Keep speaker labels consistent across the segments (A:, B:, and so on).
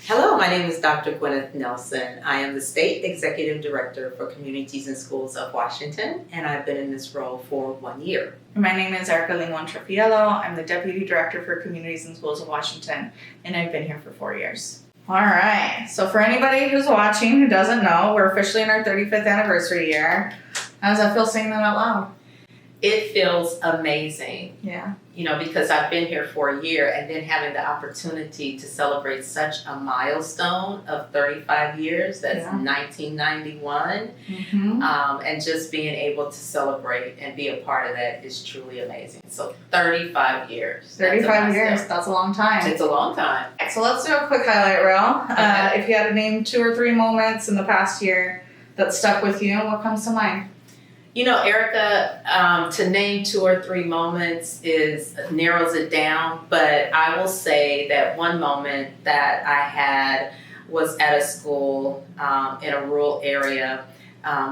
A: Hello, my name is Dr. Gwynth Nelson. I am the State Executive Director for Communities and Schools of Washington, and I've been in this role for 1 year.
B: My name is Limón-Trefielo. I'm the Deputy Director for Communities and Schools of Washington, and I've been here for 4 years. All right, so for anybody who's watching who doesn't know, we're officially in our 35th anniversary year. How does that feel saying that out loud?
A: It feels amazing.
B: Yeah.
A: Because I've been here for a year and then having the opportunity to celebrate such a milestone of 35 years, that's 1991, and just being able to celebrate and be a part of that is truly amazing. So 35 years.
B: 35 years, that's a long time.
A: It's a long time.
B: So let's do a quick highlight reel.
A: Okay.
B: If you had to name 2 or 3 moments in the past year that stuck with you, what comes to mind?
A: Erica, to name 2 or 3 moments narrows it down, but I will say that one moment that I had was at a school in a rural area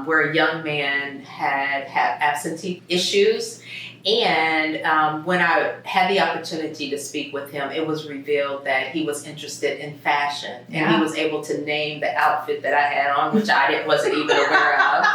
A: where a young man had absentee issues. And when I had the opportunity to speak with him, it was revealed that he was interested in fashion. And he was able to name the outfit that I had on, which I wasn't even aware of.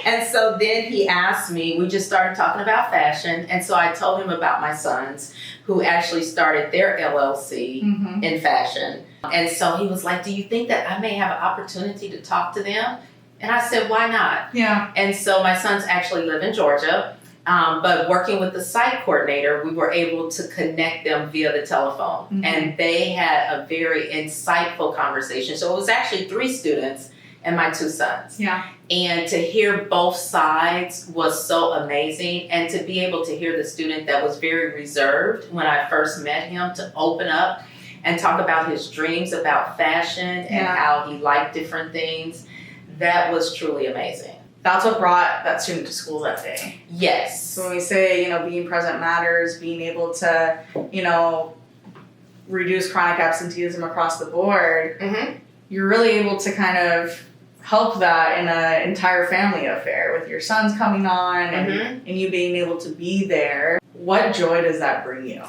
A: And so then he asked me, we just started talking about fashion. And so I told him about my sons who actually started their LLC in fashion. And so he was like, do you think that I may have an opportunity to talk to them? And I said, why not?
B: Yeah.
A: And so my sons actually live in Georgia, but working with the site coordinator, we were able to connect them via the telephone. And they had a very insightful conversation. So it was actually 3 students and my 2 sons.
B: Yeah.
A: And to hear both sides was so amazing. And to be able to hear the student that was very reserved when I first met him to open up and talk about his dreams about fashion and how he liked different things, that was truly amazing.
B: That's what brought that student to school that day.
A: Yes.
B: So when we say, being present matters, being able to, reduce chronic absenteeism across the board, you're really able to kind of help that in an entire family affair with your sons coming on and you being able to be there. What joy does that bring you?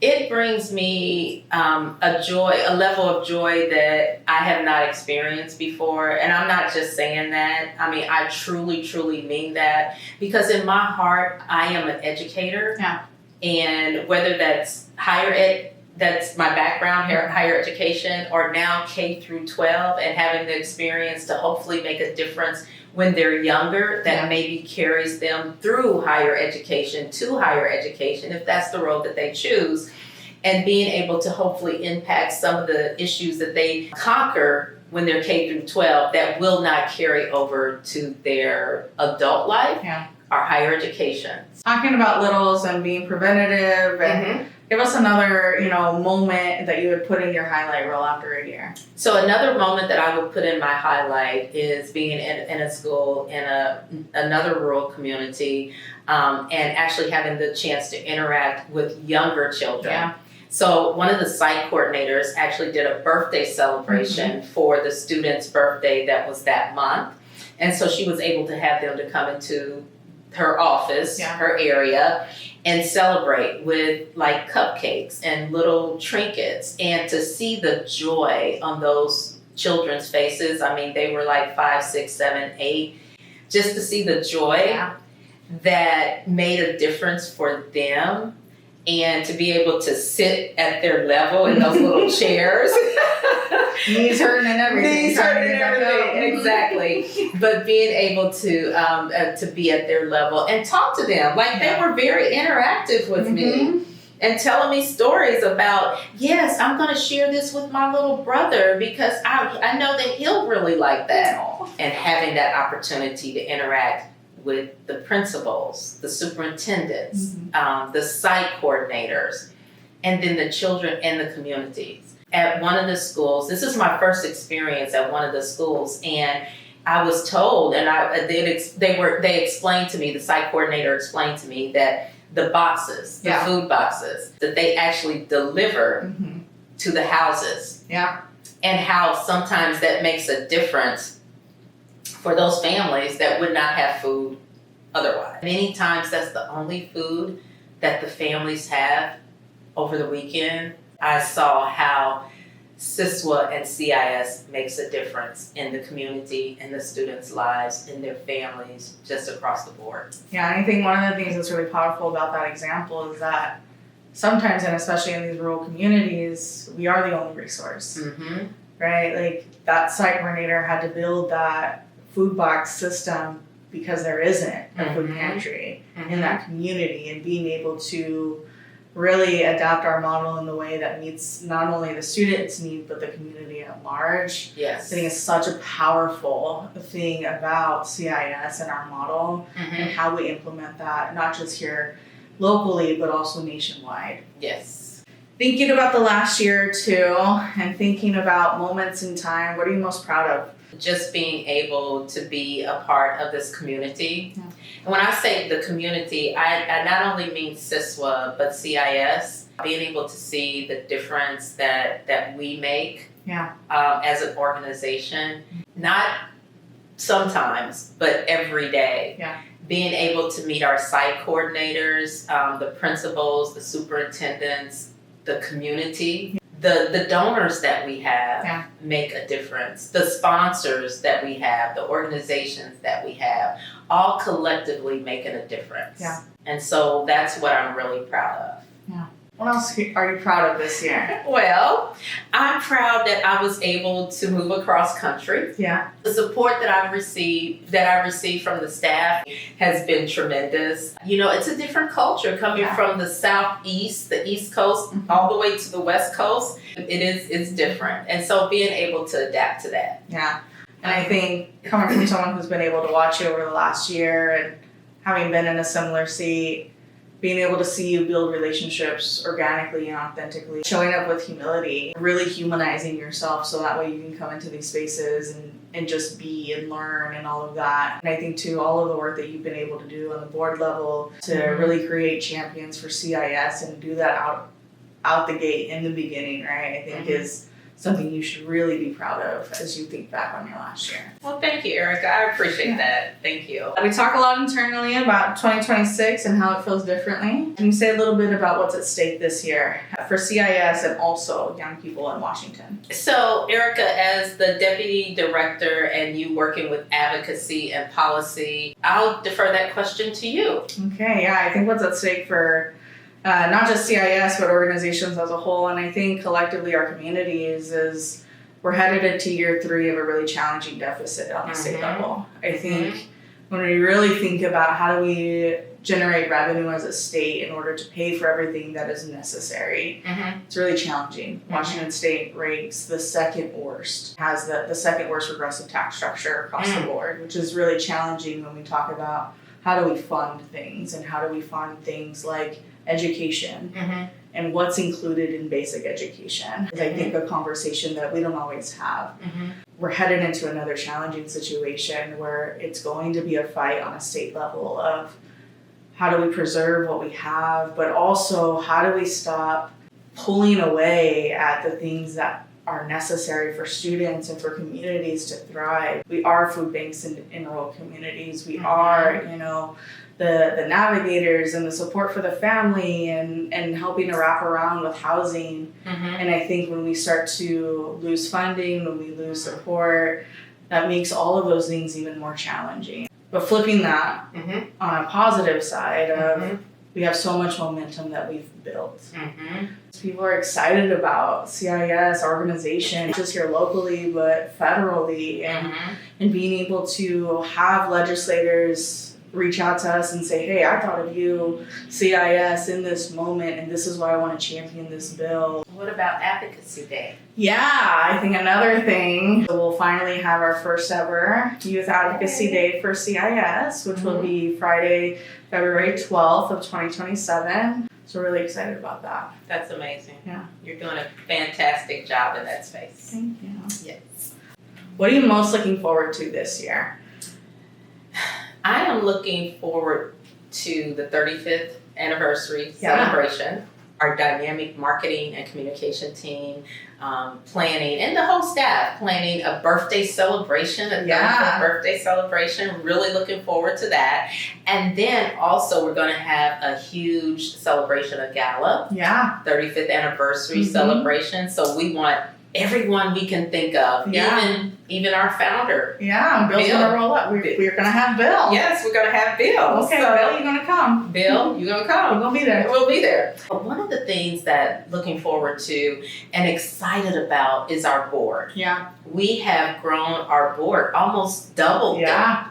A: It brings me a level of joy that I have not experienced before. And I'm not just saying that. I mean, I truly, truly mean that. Because in my heart, I am an educator.
B: Yeah.
A: And whether that's higher ed, that's my background, higher education, or now K through 12, and having the experience to hopefully make a difference when they're younger, that maybe carries them through higher education to higher education, if that's the road that they choose, and being able to hopefully impact some of the issues that they conquer when they're K through 12 that will not carry over to their adult life or higher education.
B: Talking about littles and being preventative and give us another, moment that you would put in your highlight reel after a year.
A: So another moment that I would put in my highlight is being in a school in another rural community and actually having the chance to interact with younger children.
B: Yeah.
A: So one of the site coordinators actually did a birthday celebration for the student's birthday that was that month. And so she was able to have them to come into her office, her area, and celebrate with like cupcakes and little trinkets, and to see the joy on those children's faces. I mean, they were like 5, 6, 7, 8. Just to see the joy that made a difference for them, and to be able to sit at their level in those little chairs.
B: Knees hurting and everything.
A: Knees hurting and everything, exactly. But being able to be at their level and talk to them. Like they were very interactive with me and telling me stories about, yes, I'm going to share this with my little brother because I know that he'll really like that. And having that opportunity to interact with the principals, the superintendents, the site coordinators, and then the children and the communities. At one of the schools, this is my first experience at one of the schools, and I was told, and they explained to me, the site coordinator explained to me that the boxes, the food boxes, that they actually deliver to the houses.
B: Yeah.
A: And how sometimes that makes a difference for those families that would not have food otherwise. Many times that's the only food that the families have over the weekend. I saw how CISWA and CIS makes a difference in the community, in the students' lives, in their families, just across the board.
B: Yeah, and I think one of the things that's really powerful about that example is that sometimes, and especially in these rural communities, we are the only resource, right? Like that site coordinator had to build that food box system because there isn't a food pantry in that community, and being able to really adapt our model in the way that meets not only the students' need, but the community at large.
A: Yes.
B: I think it's such a powerful thing about CIS and our model and how we implement that, not just here locally, but also nationwide.
A: Yes.
B: Thinking about the last year or two and thinking about moments in time, what are you most proud of?
A: Just being able to be a part of this community. Yeah. And when I say the community, I not only mean CISWA, but CIS, being able to see the difference that we make as an organization, not sometimes, but every day.
B: Yeah.
A: Being able to meet our site coordinators, the principals, the superintendents, the community. The donors that we have make a difference. The sponsors that we have, the organizations that we have, all collectively making a difference. Yeah. And so that's what I'm really proud of.
B: Yeah. What else are you proud of this year?
A: Well, I'm proud that I was able to move across country. Yeah. The support that I received from the staff has been tremendous. You know, it's a different culture coming from the southeast, the East Coast, all the way to the West Coast. It's different. And so being able to adapt to that.
B: Yeah. And I think coming from someone who's been able to watch you over the last year and having been in a similar seat, being able to see you build relationships organically and authentically, showing up with humility, really humanizing yourself so that way you can come into these spaces and just be and learn and all of that. And I think too, all of the work that you've been able to do on the board level to really create champions for CIS and do that out the gate in the beginning, right, I think is something you should really be proud of as you think back on your last year.
A: Well, thank you, Erica. I appreciate that. Thank you.
B: We talk a lot internally about 2026 and how it feels differently. Can you say a little bit about what's at stake this year for CIS and also young people in Washington?
A: So, Erica, as the Deputy Director and you working with advocacy and policy, I'll defer that question to you.
B: Okay, yeah, I think what's at stake for not just CIS, but organizations as a whole, and I think collectively our communities is we're headed into year 3 of a really challenging deficit on the state level. I think when we really think about how do we generate revenue as a state in order to pay for everything that is necessary, it's really challenging. Washington State ranks the second worst, has the second worst regressive tax structure across the board, which is really challenging when we talk about how do we fund things and how do we fund things like education and what's included in basic education is I think a conversation that we don't always have. We're headed into another challenging situation where it's going to be a fight on a state level of how do we preserve what we have, but also how do we stop pulling away at the things that are necessary for students and for communities to thrive. We are food banks in rural communities. We are, the navigators and the support for the family and helping to wrap around with housing. And I think when we start to lose funding, when we lose support, that makes all of those things even more challenging. But flipping that on a positive side of we have so much momentum that we've built. People are excited about CIS organization, just here locally, but federally, and being able to have legislators reach out to us and say, hey, I thought of you, CIS, in this moment, and this is why I want to champion this bill.
A: What about Advocacy Day?
B: Yeah, I think another thing, we'll finally have our first ever Youth Advocacy Day for CIS, which will be Friday, February 12th of 2027. So we're really excited about that.
A: That's amazing.
B: Yeah.
A: You're doing a fantastic job in that space.
B: Thank you.
A: Yes.
B: What are you most looking forward to this year?
A: I am looking forward to the 35th anniversary celebration. Our dynamic marketing and communication team planning, and the whole staff planning a birthday celebration, a 35th birthday celebration. Really looking forward to that. And then also we're going to have a huge celebration, a gala. 35th anniversary celebration. So we want everyone we can think of, even our founder.
B: Yeah, Bill's gonna roll up. We're gonna have Bill.
A: Yes, we're gonna have Bill.
B: Okay, so, Bill, you're gonna come.
A: Bill, you're gonna come.
B: We're gonna be there.
A: We'll be there. One of the things that looking forward to and excited about is our board.
B: Yeah.
A: We have grown our board, almost doubled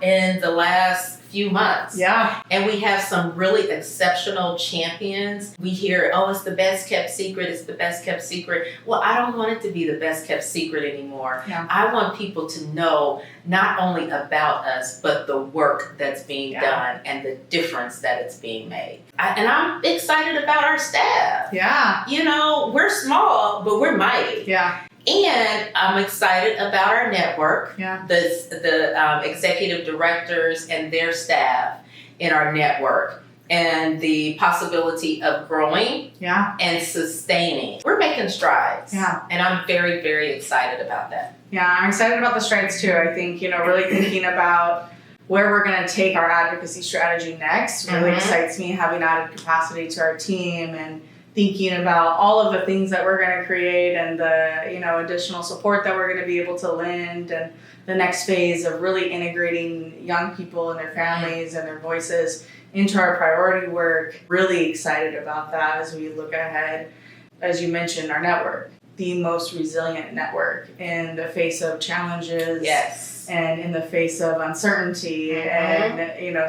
A: in the last few months.
B: Yeah.
A: And we have some really exceptional champions. We hear, oh, it's the best kept secret. It's the best kept secret. Well, I don't want it to be the best kept secret anymore.
B: Yeah.
A: I want people to know not only about us, but the work that's being done and the difference that it's being made. And I'm excited about our staff.
B: Yeah.
A: You know, we're small, but we're mighty.
B: Yeah.
A: And I'm excited about our network,
B: the
A: executive directors and their staff in our network, and the possibility of growing and sustaining. We're making strides.
B: Yeah.
A: And I'm very, very excited about that.
B: Yeah, I'm excited about the strides too. I think, really thinking about where we're going to take our advocacy strategy next really excites me, having added capacity to our team and thinking about all of the things that we're going to create and the additional support that we're going to be able to lend, and the next phase of really integrating young people and their families and their voices into our priority work. Really excited about that as we look ahead. As you mentioned, our network, the most resilient network in the face of challenges.
A: Yes.
B: And in the face of uncertainty and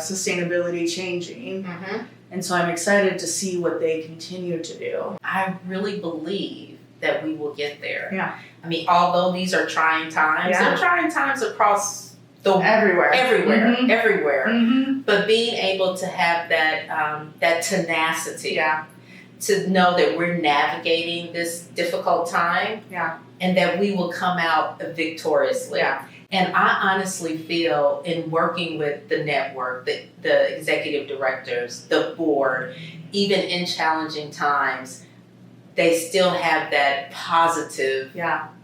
B: sustainability changing. And so I'm excited to see what they continue to do.
A: I really believe that we will get there.
B: Yeah.
A: I mean, although these are trying times, they're trying times across the
B: everywhere.
A: But being able to have that tenacity, to know that we're navigating this difficult time, and that we will come out victoriously.
B: Yeah.
A: And I honestly feel, in working with the network, the executive directors, the board, even in challenging times, they still have that positive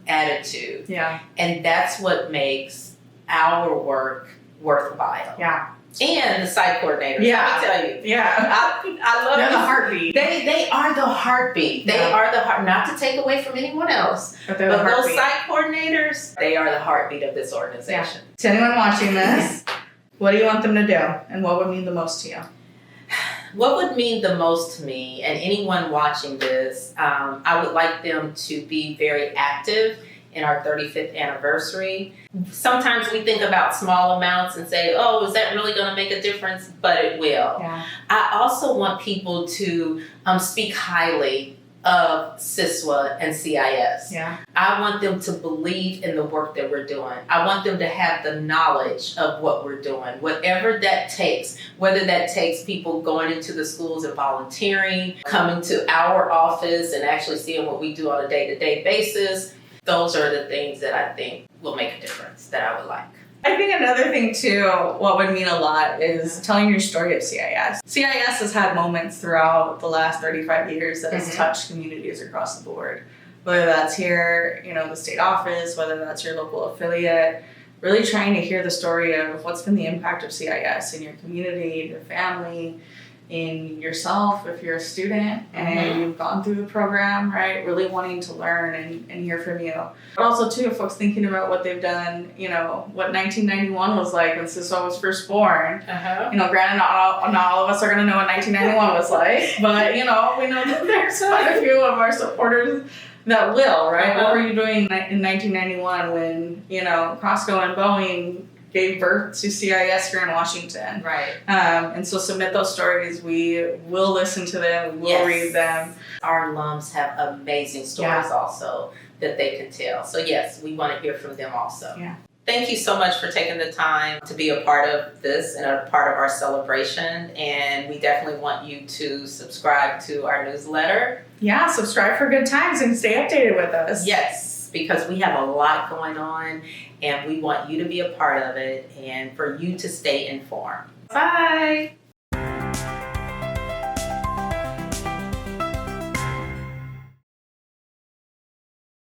A: attitude.
B: Yeah.
A: And that's what makes our work worthwhile.
B: Yeah.
A: And the site coordinators, let me tell you.
B: Yeah.
A: I love
B: They're the heartbeat.
A: They are the heartbeat. They are the heart, not to take away from anyone else. But those site coordinators, they are the heartbeat of this organization.
B: Yeah. To anyone watching this, what do you want them to do? And what would mean the most to you?
A: What would mean the most to me, and anyone watching this, I would like them to be very active in our 35th anniversary. Sometimes we think about small amounts and say, oh, is that really going to make a difference? But it will.
B: Yeah.
A: I also want people to speak highly of CISWA and CIS.
B: Yeah.
A: I want them to believe in the work that we're doing. I want them to have the knowledge of what we're doing, whatever that takes, whether that takes people going into the schools and volunteering, coming to our office and actually seeing what we do on a day-to-day basis. Those are the things that I think will make a difference, that I would like.
B: I think another thing too, what would mean a lot, is telling your story of CIS. CIS has had moments throughout the last 35 years that has touched communities across the board. Whether that's here, the state office, whether that's your local affiliate, really trying to hear the story of what's been the impact of CIS in your community, your family, in yourself if you're a student and you've gone through the program, right? Really wanting to learn and hear from you. But also too, folks thinking about what they've done, what 1991 was like when CISWA was first born. Granted, not all of us are going to know what 1991 was like, but we know that there's quite a few of our supporters that will, right? What were you doing in 1991 when, Costco and Boeing gave birth to CIS here in Washington.
A: Right.
B: And so submit those stories. We will listen to them. We will read them.
A: Our alums have amazing stories also that they can tell. So yes, we want to hear from them also.
B: Yeah.
A: Thank you so much for taking the time to be a part of this and a part of our celebration. And we definitely want you to subscribe to our newsletter.
B: Yeah, subscribe for good times and stay updated with us.
A: Yes, because we have a lot going on and we want you to be a part of it and for you to stay informed. Bye.